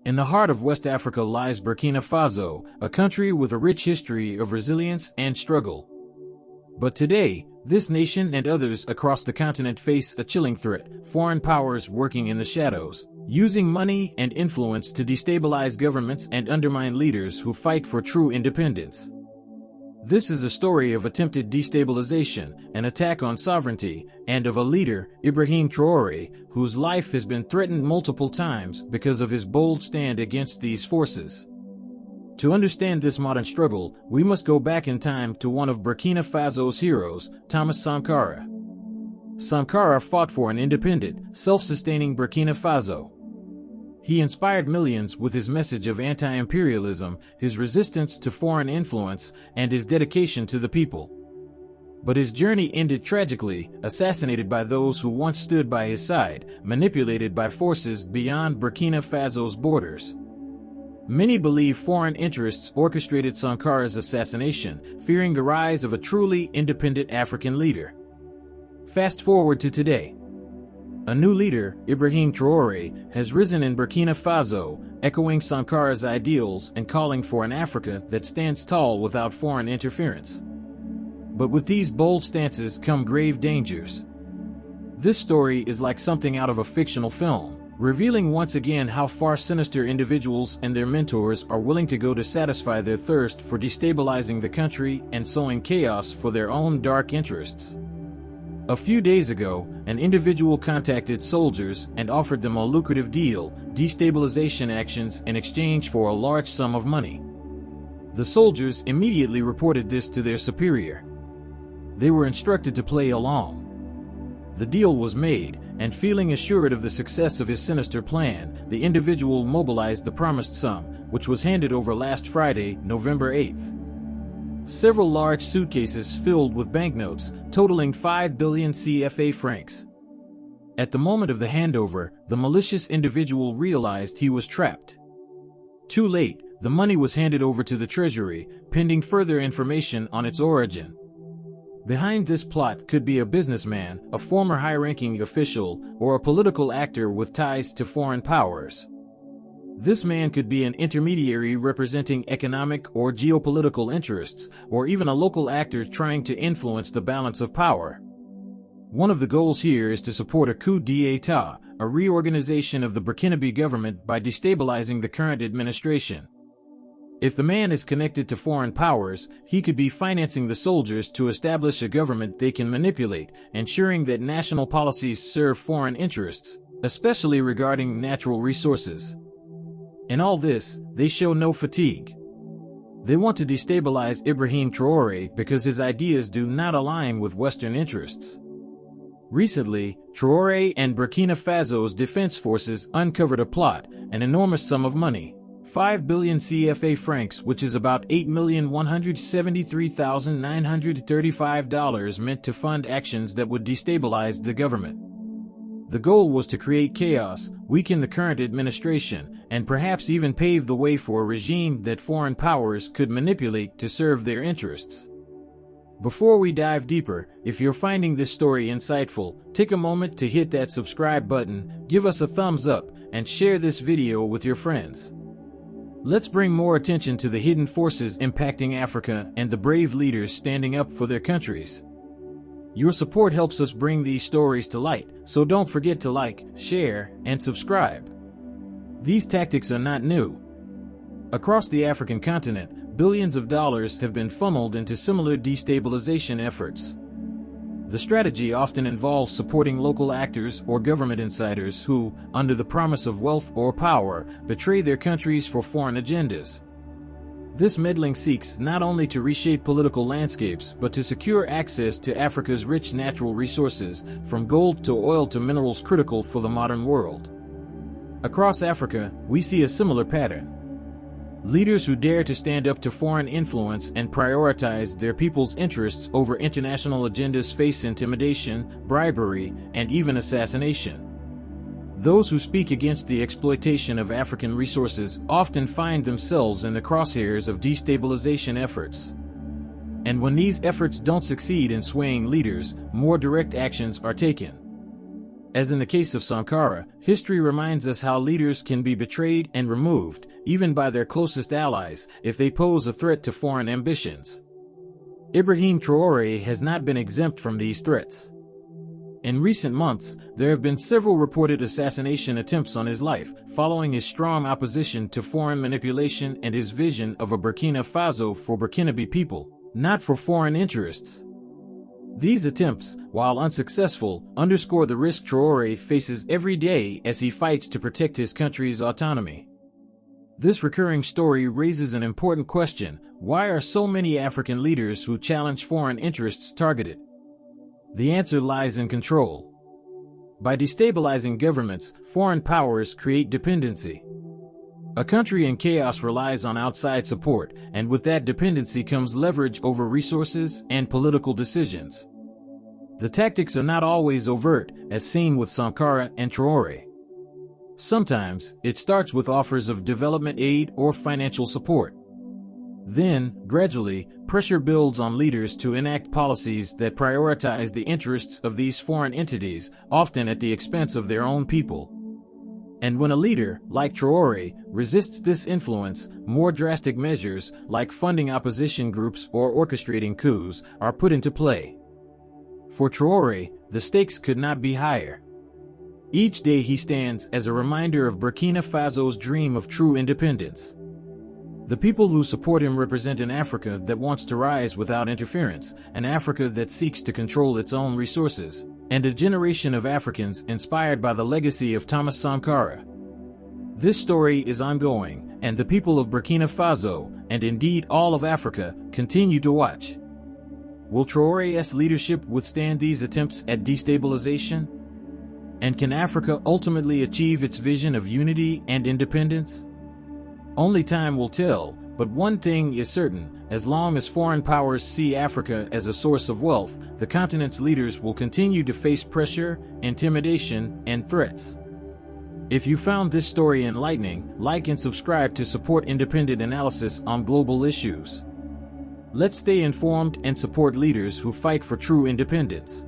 In the heart of West Africa lies Burkina Faso, a country with a rich history of resilience and struggle. But today, this nation and others across the continent face a chilling threat: foreign powers working in the shadows, using money and influence to destabilize governments and undermine leaders who fight for true independence. This is a story of attempted destabilization, an attack on sovereignty, and of a leader, Ibrahim Traore, whose life has been threatened multiple times because of his bold stand against these forces. To understand this modern struggle, we must go back in time to one of Burkina Faso's heroes, Thomas Sankara. Sankara fought for an independent, self-sustaining Burkina Faso. He inspired millions with his message of anti-imperialism, his resistance to foreign influence, and his dedication to the people. But his journey ended tragically, assassinated by those who once stood by his side, manipulated by forces beyond Burkina Faso's borders. Many believe foreign interests orchestrated Sankara's assassination, fearing the rise of a truly independent African leader. Fast forward to today. A new leader, Ibrahim Traore, has risen in Burkina Faso, echoing Sankara's ideals and calling for an Africa that stands tall without foreign interference. But with these bold stances come grave dangers. This story is like something out of a fictional film, revealing once again how far sinister individuals and their mentors are willing to go to satisfy their thirst for destabilizing the country and sowing chaos for their own dark interests. A few days ago, an individual contacted soldiers and offered them a lucrative deal: destabilization actions in exchange for a large sum of money. The soldiers immediately reported this to their superior. They were instructed to play along. The deal was made, and feeling assured of the success of his sinister plan, the individual mobilized the promised sum, which was handed over last Friday, November 8th. Several large suitcases filled with banknotes, totaling 5 billion CFA francs. At the moment of the handover, the malicious individual realized he was trapped. Too late, the money was handed over to the treasury, pending further information on its origin. Behind this plot could be a businessman, a former high-ranking official, or a political actor with ties to foreign powers. This man could be an intermediary representing economic or geopolitical interests, or even a local actor trying to influence the balance of power. One of the goals here is to support a coup d'état, a reorganization of the Burkinabe government by destabilizing the current administration. If the man is connected to foreign powers, he could be financing the soldiers to establish a government they can manipulate, ensuring that national policies serve foreign interests, especially regarding natural resources. In all this, they show no fatigue. They want to destabilize Ibrahim Traore because his ideas do not align with Western interests. Recently, Traoré and Burkina Faso's defense forces uncovered a plot, an enormous sum of money, 5 billion CFA francs, which is about $8,173,935, meant to fund actions that would destabilize the government. The goal was to create chaos, weaken the current administration, and perhaps even pave the way for a regime that foreign powers could manipulate to serve their interests. Before we dive deeper, if you're finding this story insightful, take a moment to hit that subscribe button, give us a thumbs up, and share this video with your friends. Let's bring more attention to the hidden forces impacting Africa and the brave leaders standing up for their countries. Your support helps us bring these stories to light, so don't forget to like, share, and subscribe. These tactics are not new. Across the African continent, billions of dollars have been funneled into similar destabilization efforts. The strategy often involves supporting local actors or government insiders who, under the promise of wealth or power, betray their countries for foreign agendas. This meddling seeks not only to reshape political landscapes but to secure access to Africa's rich natural resources, from gold to oil to minerals critical for the modern world. Across Africa, we see a similar pattern. Leaders who dare to stand up to foreign influence and prioritize their people's interests over international agendas face intimidation, bribery, and even assassination. Those who speak against the exploitation of African resources often find themselves in the crosshairs of destabilization efforts. And when these efforts don't succeed in swaying leaders, more direct actions are taken. As in the case of Sankara, history reminds us how leaders can be betrayed and removed, even by their closest allies, if they pose a threat to foreign ambitions. Ibrahim Traore has not been exempt from these threats. In recent months, there have been several reported assassination attempts on his life, following his strong opposition to foreign manipulation and his vision of a Burkina Faso for Burkinabe people, not for foreign interests. These attempts, while unsuccessful, underscore the risk Traoré faces every day as he fights to protect his country's autonomy. This recurring story raises an important question: why are so many African leaders who challenge foreign interests targeted? The answer lies in control. By destabilizing governments, foreign powers create dependency. A country in chaos relies on outside support, and with that dependency comes leverage over resources and political decisions. The tactics are not always overt, as seen with Sankara and Traoré. Sometimes, it starts with offers of development aid or financial support. Then, gradually, pressure builds on leaders to enact policies that prioritize the interests of these foreign entities, often at the expense of their own people. And when a leader, like Traoré, resists this influence, more drastic measures, like funding opposition groups or orchestrating coups, are put into play. For Traoré, the stakes could not be higher. Each day he stands as a reminder of Burkina Faso's dream of true independence. The people who support him represent an Africa that wants to rise without interference, an Africa that seeks to control its own resources, and a generation of Africans inspired by the legacy of Thomas Sankara. This story is ongoing, and the people of Burkina Faso, and indeed all of Africa, continue to watch. Will Traoré's leadership withstand these attempts at destabilization? And can Africa ultimately achieve its vision of unity and independence? Only time will tell, but one thing is certain: as long as foreign powers see Africa as a source of wealth, the continent's leaders will continue to face pressure, intimidation, and threats. If you found this story enlightening, like and subscribe to support independent analysis on global issues. Let's stay informed and support leaders who fight for true independence.